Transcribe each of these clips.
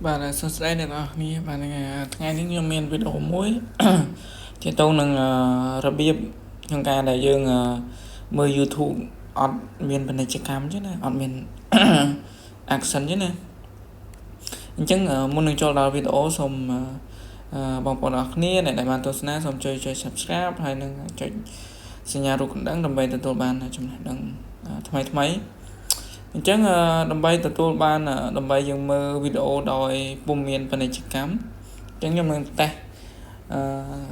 Bạn sắp đây này đó mi bạn ngàyนี้ខ្ញុំមានវីដេអូមួយទាក់ទងនឹងរបៀបក្នុងការដែលយើងមើល YouTube អត់មានពាណិជ្ជកម្មចឹងណាអត់មាន action ចឹងណាអញ្ចឹងមុននឹងចូលដល់វីដេអូសូមបងប្អូនអរគ្នាដែលបានទស្សនាសូមជួយ Subscribe ហើយនឹងចុចសញ្ញារូបកណ្ដឹងដើម្បីទទួលបានចំណេះដឹងថ្មីអញ្ចឹងដើម្បីទទួលបានដើម្បីយើងមើលវីដេអូដោយពុំមានពាណិជ្ជកម្មអញ្ចឹងខ្ញុំនឹងតេស្ត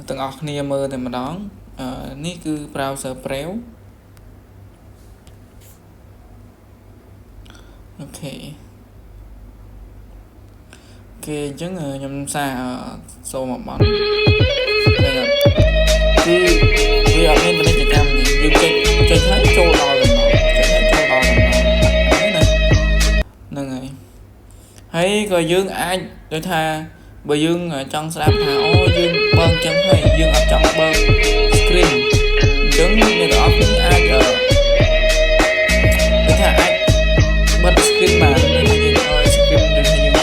ទាំងអស់គ្នាមើលតែម្ដងនេះគឺ browser Brave អូខេអញ្ចឹងខ្ញុំសារសូមមកគឺវាអត់មានពាណិជ្ជកម្មទេយើងចុចហើយចូលដល់ហ្នឹងហើយក៏យើងអាចដូចថាបើយើងចង់ស្ដាប់ថាអូយើងបើកចឹងហើយយើងអត់ចង់បើក screen អញ្ចឹងអ្នកទាំងអស់គ្នាអាចដូចថាអាចបិទ screen បានដូចថាយើងឲ្យ screen ដូចថាយើង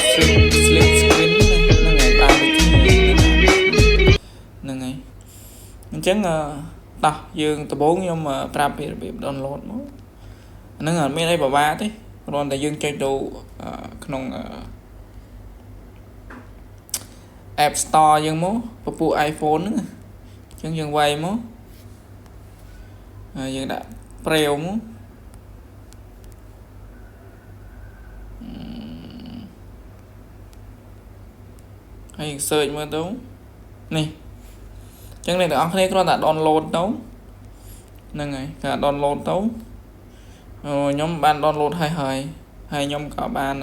sleep screen ហ្នឹងហើយបានដូចហ្នឹងហើយអញ្ចឹងតោះយើងដំបូងខ្ញុំប្រាប់ពីរបៀប download មកហ្នឹងអត់មានអីពិបាកទេគ្រាន់តែយើងចុចទៅក្នុង App Store យើងមកពពុះ iPhone ហ្នឹងអញ្ចឹងយើងវាយមកយើងដាក់ Brave មកហើយ search មើលទៅនេះអញ្ចឹងអ្នកទាំងអស់គ្នាគ្រាន់តែ download ទៅហ្នឹងហើយគេ download ទៅខ្ញុំបាន download ហើយខ្ញុំក៏បាន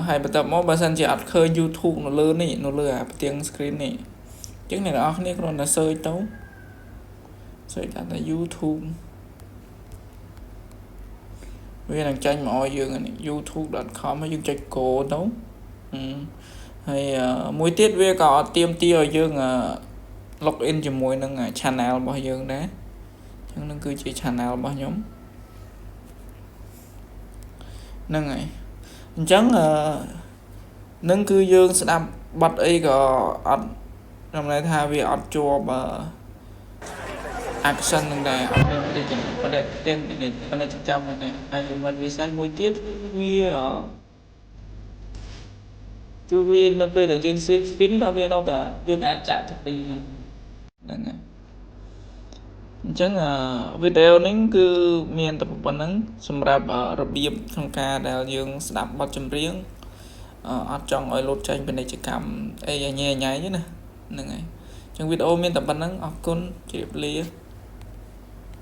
ហើយបន្ទាប់មកបើសិនជាអត់ឃើញ YouTube នៅលើនេះនៅលើអាផ្ទាំង screen នេះអញ្ចឹងអ្នកនរគ្នាគ្រាន់តែ search ទៅ search ថា YouTube វានឹងចេញមកឲ្យយើងនេះ youtube.com ហើយយើងចុច go ទៅហើយមួយទៀតវាក៏អត់ទាមទារឲ្យយើងlog in ជាមួយនឹង channel របស់យើងដែរអញ្ចឹងនឹងគឺជា channel របស់ខ្ញុំហ្នឹងហើយអញ្ចឹងនឹងគឺយើងស្ដាប់បទអីក៏អត់ខ្ញុំន័យថាវាអត់ជាប់action នឹងដែរអត់មានដូចជាប៉ុន្តែទាំងប៉ុន្តែចាំតែហើយមិនវិស័យមួយទៀតវាគឺវានៅពេលដែលយើង spin ដល់វាដល់តែយើងអាចចាក់ទៅទីហ្នឹងហើយអញ្ចឹងវីដេអូនេះគឺមានតែប៉ុណ្្នឹងសម្រាប់របៀបក្នុងការដែលយើងស្ដាប់បទចម្រៀងអត់ចង់ឲ្យលោតចេញពាណិជ្ជកម្មអីញ៉ៃទេណាហ្នឹងហើយអញ្ចឹងវីដេអូមានតែប៉ុណ្្នឹងអរគុណជម្រាបលា